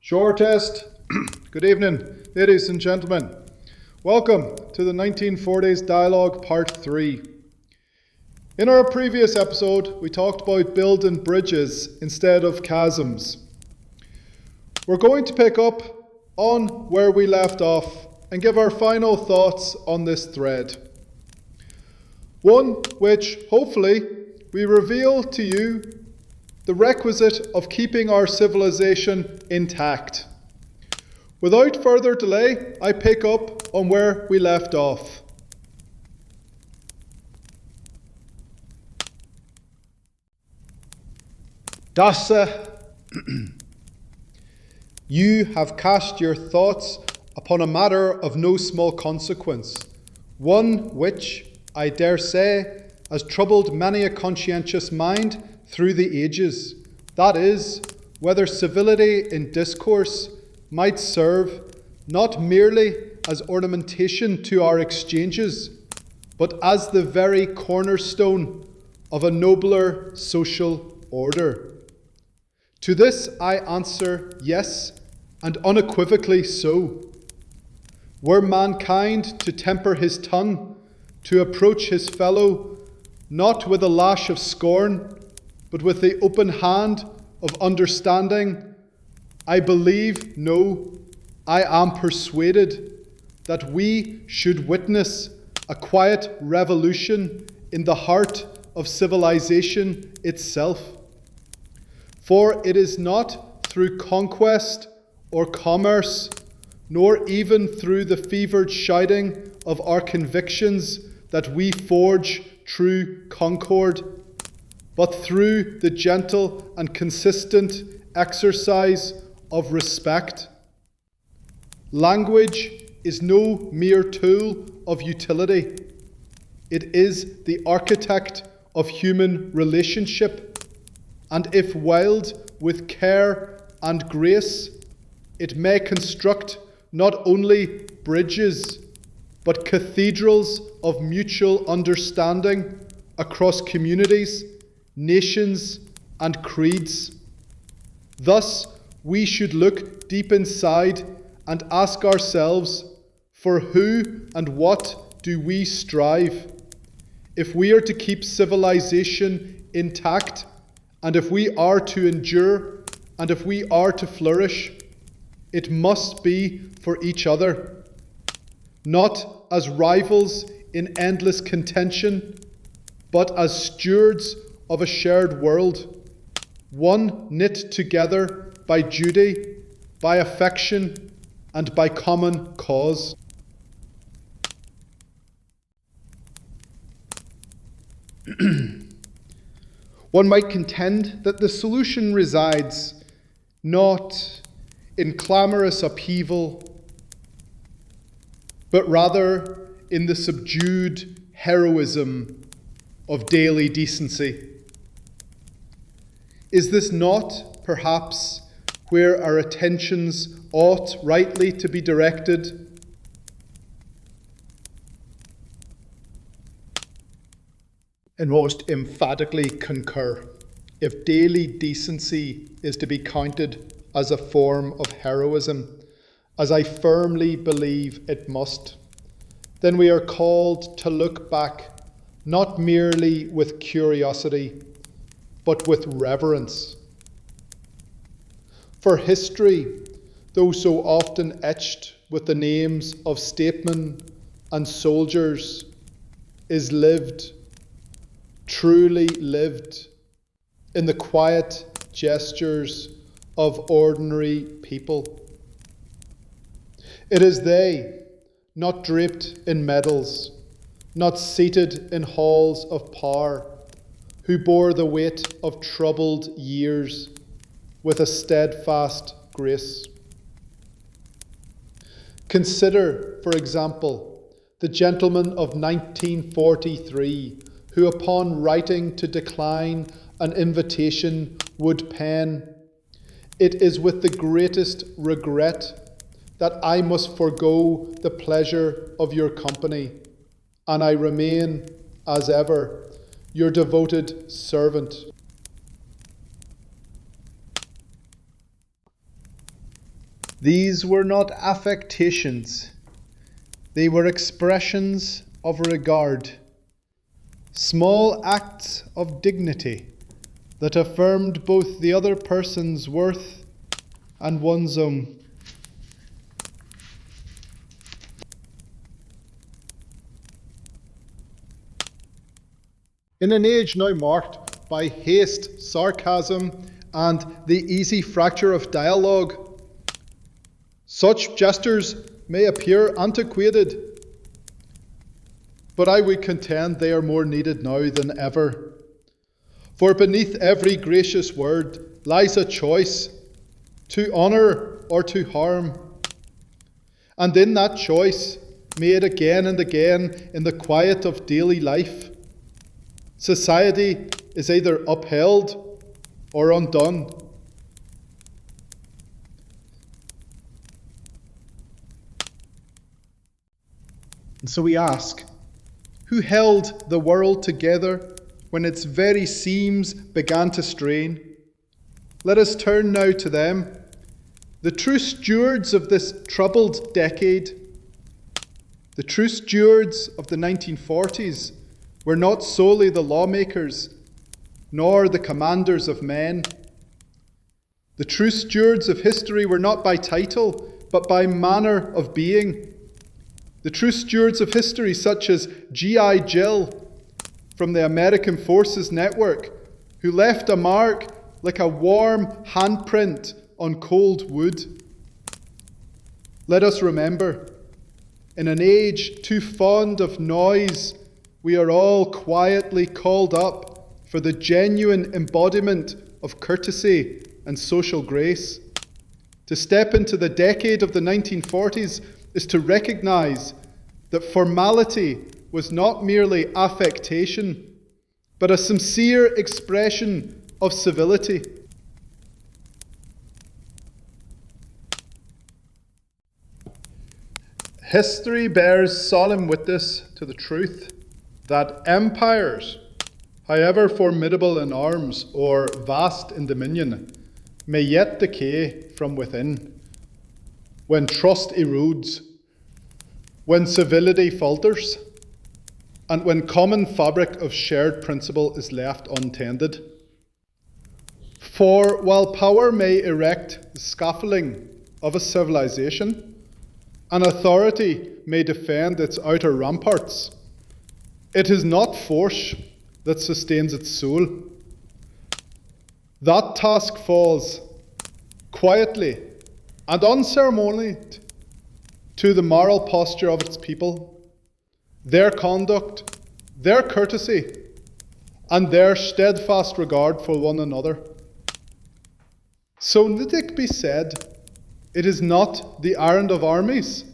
Shore test. Good evening, ladies and gentlemen. Welcome to the 1940s Dialogue Part 3. In our previous episode, we talked about building bridges instead of chasms. We're going to pick up on where we left off and give our final thoughts on this thread. One which, hopefully, we reveal to you the requisite of keeping our civilization intact. Without further delay, I pick up on where we left off. Dasse, you have cast your thoughts upon a matter of no small consequence, one which, I dare say, has troubled many a conscientious mind through the ages, that is, whether civility in discourse might serve not merely as ornamentation to our exchanges, but as the very cornerstone of a nobler social order. To this I answer yes, and unequivocally so. Were mankind to temper his tongue, to approach his fellow, not with a lash of scorn, but with the open hand of understanding, I believe, no, I am persuaded that we should witness a quiet revolution in the heart of civilization itself. For it is not through conquest or commerce, nor even through the fevered shouting of our convictions that we forge true concord, but through the gentle and consistent exercise of respect. Language is no mere tool of utility. It is the architect of human relationship, and if wield with care and grace, it may construct not only bridges, but cathedrals of mutual understanding across communities, nations, and creeds. Thus, we should look deep inside and ask ourselves, for who and what do we strive? If we are to keep civilization intact, and if we are to endure, and if we are to flourish, it must be for each other, not as rivals in endless contention, but as stewards of a shared world, one knit together by duty, by affection, and by common cause. One might contend that the solution resides not in clamorous upheaval, but rather in the subdued heroism of daily decency. Is this not, perhaps, where our attentions ought rightly to be directed? And most emphatically concur. If daily decency is to be counted as a form of heroism, as I firmly believe it must, then we are called to look back not merely with curiosity, but with reverence. For history, though so often etched with the names of statesmen and soldiers, is lived, truly lived, in the quiet gestures of ordinary people. It is they, not draped in medals, not seated in halls of power, who bore the weight of troubled years with a steadfast grace. Consider, for example, the gentleman of 1943, who upon writing to decline an invitation would pen, "It is with the greatest regret that I must forego the pleasure of your company, and I remain, as ever, your devoted servant." These were not affectations, they were expressions of regard, small acts of dignity that affirmed both the other person's worth and one's own. In an age now marked by haste, sarcasm, and the easy fracture of dialogue, such gestures may appear antiquated, but I would contend they are more needed now than ever. For beneath every gracious word lies a choice to honour or to harm. And in that choice, made again and again in the quiet of daily life, society is either upheld or undone. And so we ask, who held the world together when its very seams began to strain? Let us turn now to them, the true stewards of this troubled decade. The true stewards of the 1940s were not solely the lawmakers, nor the commanders of men. The true stewards of history were not by title, but by manner of being. The true stewards of history, such as G.I. Jill from the American Forces Network, who left a mark like a warm handprint on cold wood. Let us remember, in an age too fond of noise, we are all quietly called up for the genuine embodiment of courtesy and social grace. To step into the decade of the 1940s is to recognise that formality was not merely affectation, but a sincere expression of civility. History bears solemn witness to the truth that empires, however formidable in arms or vast in dominion, may yet decay from within, when trust erodes, when civility falters, and when common fabric of shared principle is left untended. For while power may erect the scaffolding of a civilization, and authority may defend its outer ramparts, it is not force that sustains its soul. That task falls quietly and unceremonially to the moral posture of its people, their conduct, their courtesy, and their steadfast regard for one another. So let it be said, it is not the errand of armies,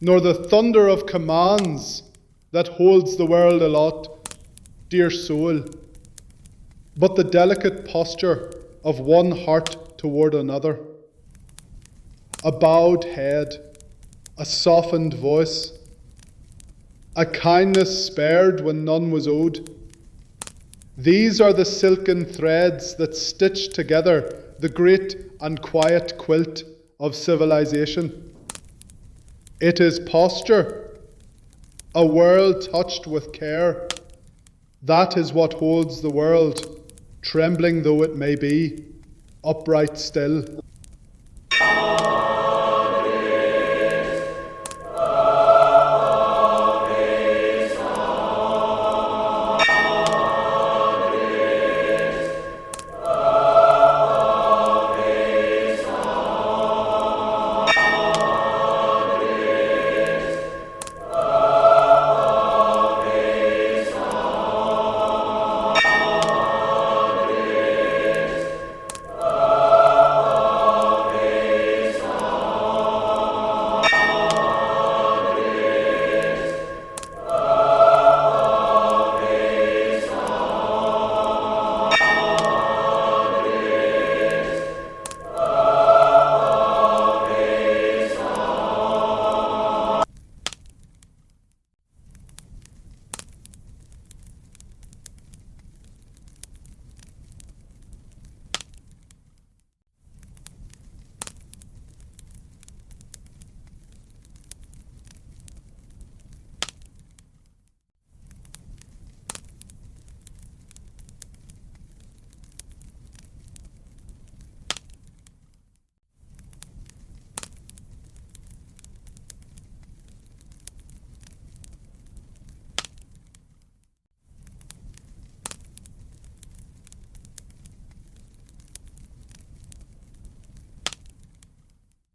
nor the thunder of commands that holds the world aloft, dear soul, but the delicate posture of one heart toward another. A bowed head, a softened voice, a kindness spared when none was owed. These are the silken threads that stitch together the great and quiet quilt of civilization. It is posture, a world touched with care. That is what holds the world, trembling though it may be, upright still.